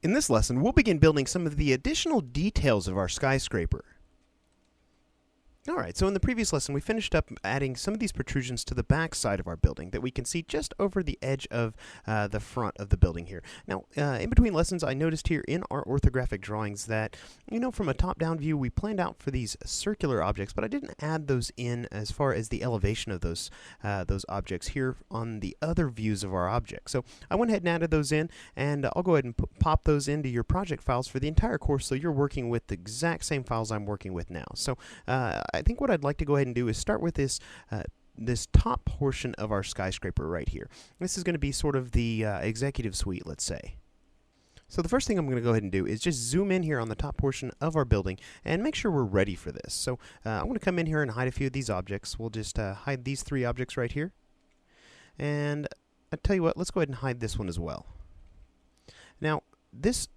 In this lesson, we'll begin building some of the additional details of our skyscraper. Alright, so in the previous lesson we finished up adding some of these protrusions to the back side of our building that we can see just over the edge of the front of the building here. Now, in between lessons I noticed here in our orthographic drawings that, from a top-down view we planned out for these circular objects, but I didn't add those in as far as the elevation of those objects here on the other views of our object. So I went ahead and added those in, and I'll go ahead and pop those into your project files for the entire course so you're working with the exact same files I'm working with now. So I think what I'd like to go ahead and do is start with this top portion of our skyscraper right here. This is going to be sort of the executive suite, let's say. So the first thing I'm going to go ahead and do is just zoom in here on the top portion of our building and make sure we're ready for this. So I'm going to come in here and hide a few of these objects. We'll just hide these three objects right here. And I'll tell you what, let's go ahead and hide this one as well. Now, this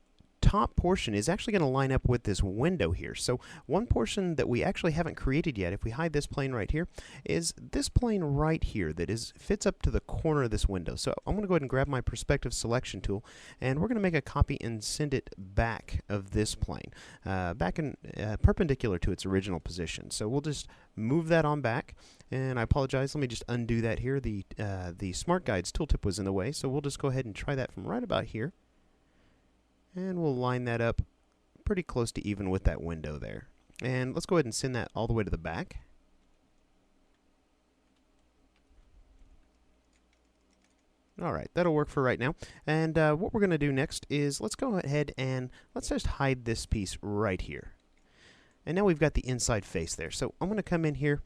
top portion is actually going to line up with this window here. So one portion that we actually haven't created yet, if we hide this plane right here, is this plane right here that fits up to the corner of this window. So I'm going to go ahead and grab my perspective selection tool, and we're going to make a copy and send it back of this plane, back in perpendicular to its original position. So we'll just move that on back, and I apologize, let me just undo that here. The Smart Guides tooltip was in the way, so we'll just go ahead and try that from right about here. And we'll line that up pretty close to even with that window there. And let's go ahead and send that all the way to the back. Alright, that'll work for right now. And what we're going to do next is let's go ahead and let's just hide this piece right here. And now we've got the inside face there. So I'm going to come in here.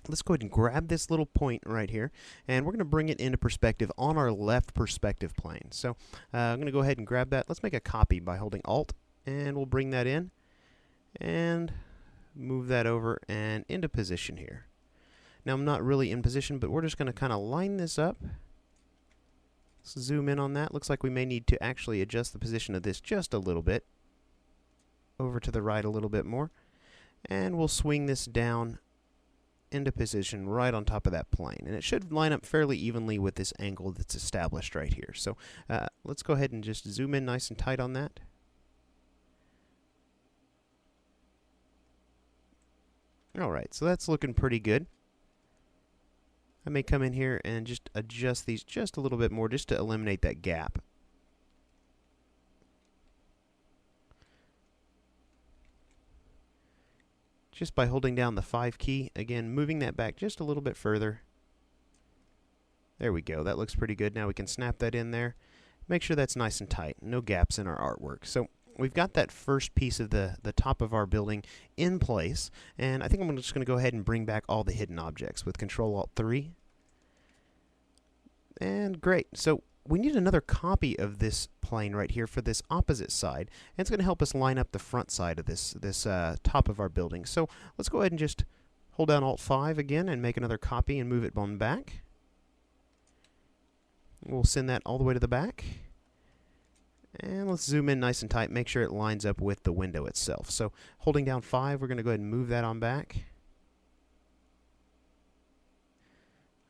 Let's go ahead and grab this little point right here, and we're going to bring it into perspective on our left perspective plane. So I'm going to go ahead and grab that. Let's make a copy by holding Alt, and we'll bring that in and move that over and into position here. Now I'm not really in position, but we're just going to kind of line this up. Let's zoom in on that. Looks like we may need to actually adjust the position of this just a little bit, over to the right a little bit more, and we'll swing this down into position right on top of that plane, and it should line up fairly evenly with this angle that's established right here. So let's go ahead and just zoom in nice and tight on that. Alright, so that's looking pretty good. I may come in here and just adjust these just a little bit more just to eliminate that gap. Just by holding down the 5 key, again, moving that back just a little bit further. There we go. That looks pretty good. Now we can snap that in there. Make sure that's nice and tight. No gaps in our artwork. So we've got that first piece of the top of our building in place. And I think I'm just going to go ahead and bring back all the hidden objects with Control-Alt-3. And great. So we need another copy of this plane right here for this opposite side, and it's going to help us line up the front side of this top of our building. So let's go ahead and just hold down Alt-5 again and make another copy and move it on back. We'll send that all the way to the back, and let's zoom in nice and tight, make sure it lines up with the window itself. So holding down 5, we're going to go ahead and move that on back.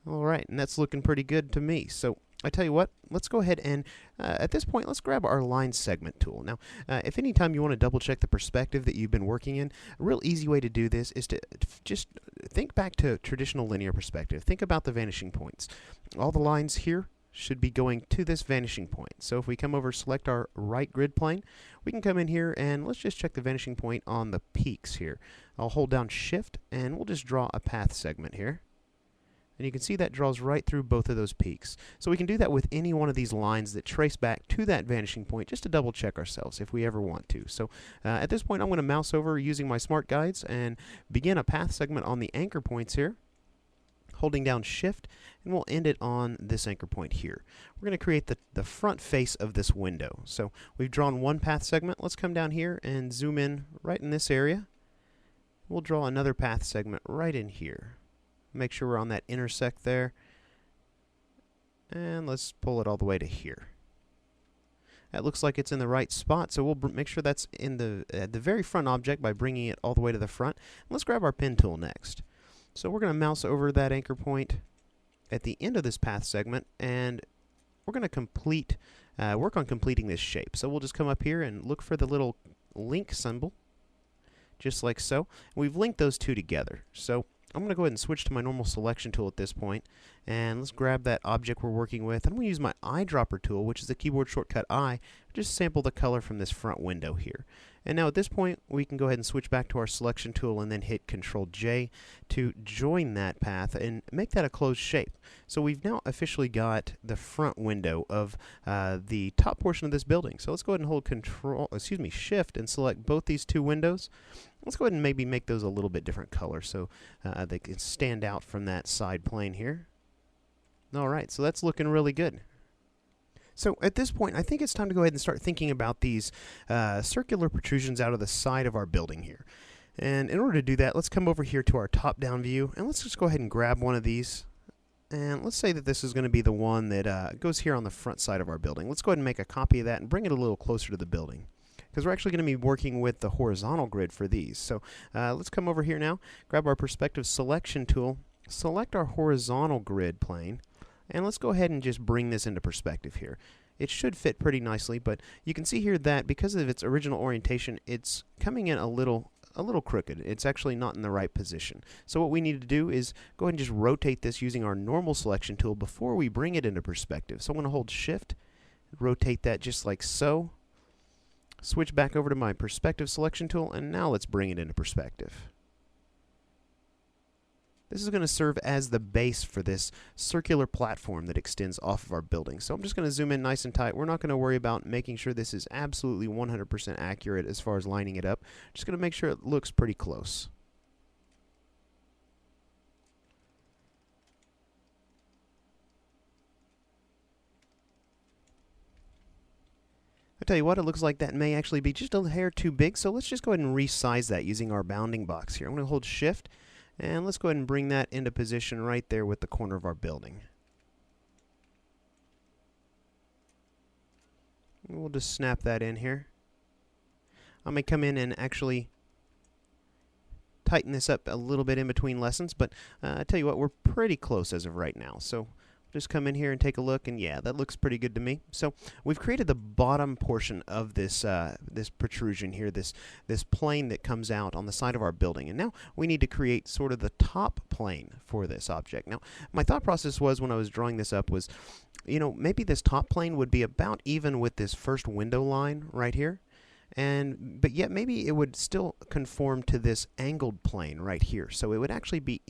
Alright, and that's looking pretty good to me. So I tell you what, let's go ahead and, at this point, let's grab our line segment tool. Now, if any time you want to double check the perspective that you've been working in, a real easy way to do this is to just think back to traditional linear perspective. Think about the vanishing points. All the lines here should be going to this vanishing point. So if we come over, select our right grid plane, we can come in here and let's just check the vanishing point on the peaks here. I'll hold down Shift and we'll just draw a path segment here. And you can see that draws right through both of those peaks. So we can do that with any one of these lines that trace back to that vanishing point just to double check ourselves if we ever want to. So at this point I'm going to mouse over using my Smart Guides and begin a path segment on the anchor points here, holding down Shift, and we'll end it on this anchor point here. We're going to create the front face of this window. So we've drawn one path segment. Let's come down here and zoom in right in this area. We'll draw another path segment right in here. Make sure we're on that intersect there, and let's pull it all the way to here. That looks like it's in the right spot, so we'll make sure that's in the very front object by bringing it all the way to the front. Let's grab our pen tool next. So we're going to mouse over that anchor point at the end of this path segment and we're going to work on completing this shape. So we'll just come up here and look for the little link symbol, just like so. We've linked those two together. So I'm going to go ahead and switch to my normal selection tool at this point, and let's grab that object we're working with. I'm going to use my eyedropper tool, which is the keyboard shortcut I, just sample the color from this front window here. And now at this point, we can go ahead and switch back to our selection tool and then hit Control J to join that path and make that a closed shape. So we've now officially got the front window of the top portion of this building. So let's go ahead and hold Shift and select both these two windows. Let's go ahead and maybe make those a little bit different color so they can stand out from that side plane here. Alright, so that's looking really good. So at this point, I think it's time to go ahead and start thinking about these circular protrusions out of the side of our building here. And in order to do that, let's come over here to our top-down view, and let's just go ahead and grab one of these. And let's say that this is going to be the one that goes here on the front side of our building. Let's go ahead and make a copy of that and bring it a little closer to the building, because we're actually going to be working with the horizontal grid for these. So let's come over here now, grab our perspective selection tool, select our horizontal grid plane, and let's go ahead and just bring this into perspective here. It should fit pretty nicely, but you can see here that because of its original orientation, it's coming in a little crooked. It's actually not in the right position. So what we need to do is go ahead and just rotate this using our normal selection tool before we bring it into perspective. So I'm going to hold Shift, rotate that just like so, switch back over to my perspective selection tool, and now let's bring it into perspective. This is going to serve as the base for this circular platform that extends off of our building. So I'm just going to zoom in nice and tight. We're not going to worry about making sure this is absolutely 100% accurate as far as lining it up. Just going to make sure it looks pretty close. I tell you what, it looks like that may actually be just a hair too big, so let's just go ahead and resize that using our bounding box here. I'm going to hold Shift, and let's go ahead and bring that into position right there with the corner of our building. And we'll just snap that in here. I may come in and actually tighten this up a little bit in between lessons, but I tell you what, we're pretty close as of right now. So just come in here and take a look, and yeah, that looks pretty good to me. So we've created the bottom portion of this this protrusion here, this plane that comes out on the side of our building. And now we need to create sort of the top plane for this object. Now, my thought process was when I was drawing this up was, you know, maybe this top plane would be about even with this first window line right here. But yet maybe it would still conform to this angled plane right here. So it would actually be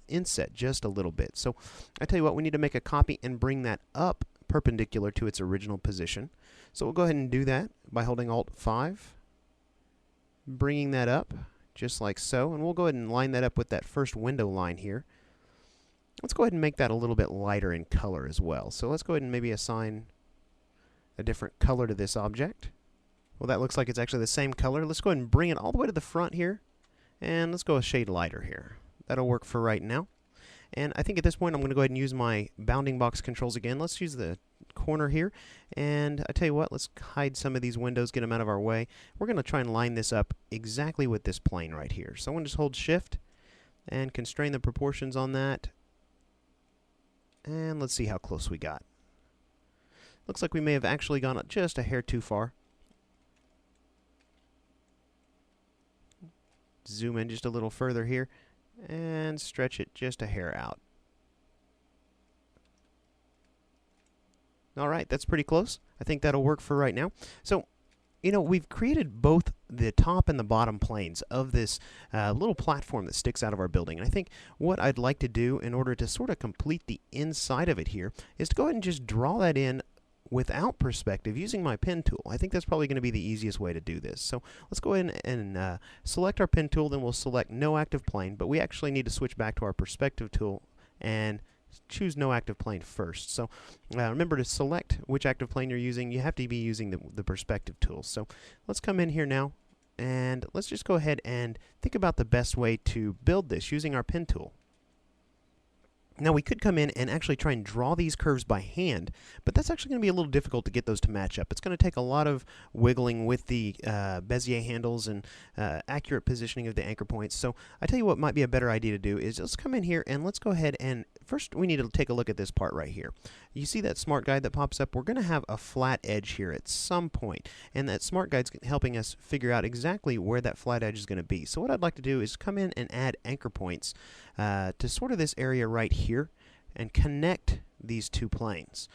inset just a little bit. So I tell you what, we need to make a copy and bring that up perpendicular to its original position. So we'll go ahead and do that by holding Alt 5, bringing that up just like so, and we'll go ahead and line that up with that first window line here. Let's go ahead and make that a little bit lighter in color as well. So let's go ahead and maybe assign a different color to this object. Well, that looks like it's actually the same color. Let's go ahead and bring it all the way to the front here, and let's go a shade lighter here. That'll work for right now. And I think at this point I'm going to go ahead and use my bounding box controls again. Let's use the corner here, and I tell you what, let's hide some of these windows, get them out of our way. We're going to try and line this up exactly with this plane right here. So I'm going to just hold Shift and constrain the proportions on that, and let's see how close we got. Looks like we may have actually gone just a hair too far. Zoom in just a little further here and stretch it just a hair out. Alright, that's pretty close. I think that'll work for right now. So, you know, we've created both the top and the bottom planes of this little platform that sticks out of our building. And I think what I'd like to do in order to sort of complete the inside of it here is to go ahead and just draw that in without perspective using my pen tool. I think that's probably going to be the easiest way to do this. So let's go ahead and select our pen tool, then we'll select no active plane, but we actually need to switch back to our perspective tool and choose no active plane first. So remember to select which active plane you're using. You have to be using the perspective tool. So let's come in here now, and let's just go ahead and think about the best way to build this using our pen tool. Now we could come in and actually try and draw these curves by hand, but that's actually going to be a little difficult to get those to match up. It's going to take a lot of wiggling with the Bezier handles and accurate positioning of the anchor points. So I tell you what might be a better idea to do is let's come in here and let's go ahead and first we need to take a look at this part right here. You see that smart guide that pops up? We're going to have a flat edge here at some point, and that smart guide's helping us figure out exactly where that flat edge is going to be. So what I'd like to do is come in and add anchor points to sort of this area right here and connect these two planes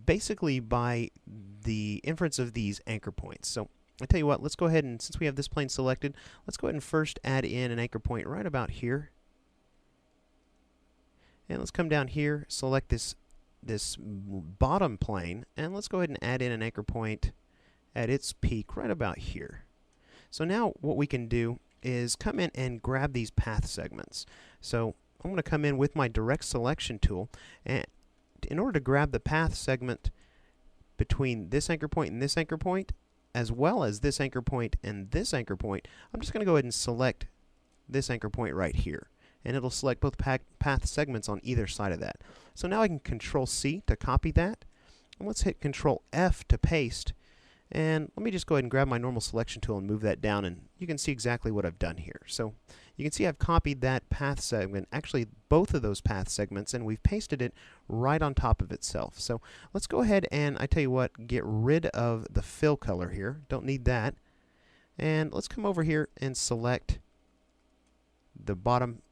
basically by the inference of these anchor points. So I tell you what, let's go ahead and since we have this plane selected, let's go ahead and first add in an anchor point right about here. And let's come down here, select this bottom plane, and let's go ahead and add in an anchor point at its peak right about here. So now what we can do is come in and grab these path segments. So I'm going to come in with my direct selection tool, and in order to grab the path segment between this anchor point and this anchor point, as well as this anchor point and this anchor point, I'm just going to go ahead and select this anchor point right here. And it'll select both path segments on either side of that. So now I can Control C to copy that. And let's hit Control F to paste. And let me just go ahead and grab my normal selection tool and move that down, and you can see exactly what I've done here. So you can see I've copied that path segment, actually both of those path segments, and we've pasted it right on top of itself. So let's go ahead and, I tell you what, get rid of the fill color here. Don't need that. And let's come over here and select the bottom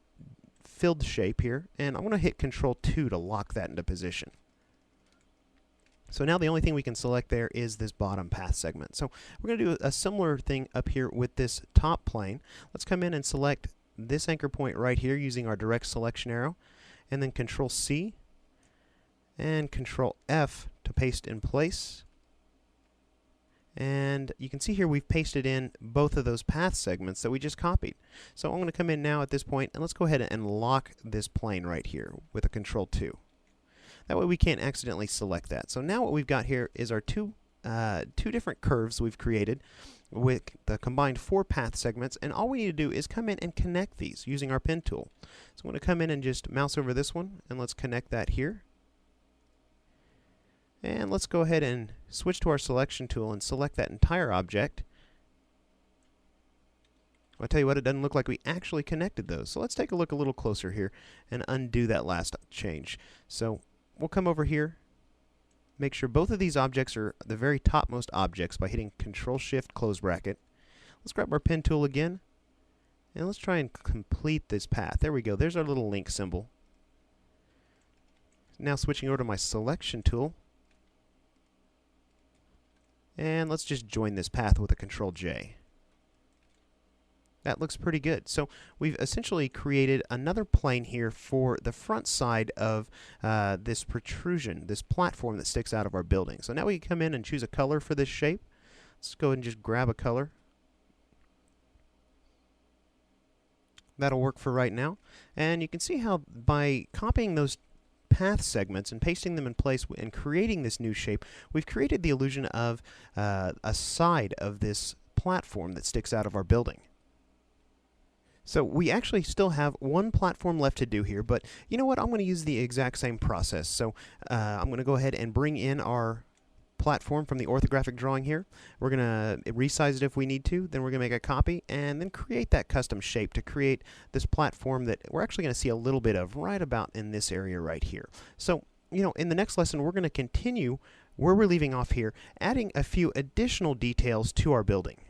filled shape here, and I'm going to hit Control 2 to lock that into position. So now the only thing we can select there is this bottom path segment. So we're going to do a similar thing up here with this top plane. Let's come in and select this anchor point right here using our direct selection arrow, and then Control C and Control F to paste in place. And you can see here we've pasted in both of those path segments that we just copied. So I'm going to come in now at this point and let's go ahead and lock this plane right here with a Control 2. That way we can't accidentally select that. So now what we've got here is our two different curves we've created with the combined 4 path segments, and all we need to do is come in and connect these using our pen tool. So I'm going to come in and just mouse over this one and let's connect that here. And let's go ahead and switch to our selection tool and select that entire object. I'll tell you what, it doesn't look like we actually connected those. So let's take a look a little closer here and undo that last change. So we'll come over here, make sure both of these objects are the very topmost objects by hitting Control-Shift, close bracket. Let's grab our pen tool again, and let's try and complete this path. There we go. There's our little link symbol. Now switching over to my selection tool, and let's just join this path with a Control-J. That looks pretty good. So we've essentially created another plane here for the front side of this protrusion, this platform that sticks out of our building. So now we can come in and choose a color for this shape. Let's go ahead and just grab a color. That'll work for right now. And you can see how by copying those path segments and pasting them in place and creating this new shape, we've created the illusion of a side of this platform that sticks out of our building. So we actually still have one platform left to do here, but you know what? I'm going to use the exact same process. So I'm going to go ahead and bring in our platform from the orthographic drawing here. We're going to resize it if we need to, then we're going to make a copy and then create that custom shape to create this platform that we're actually going to see a little bit of right about in this area right here. So, you know, in the next lesson we're going to continue where we're leaving off here, adding a few additional details to our building.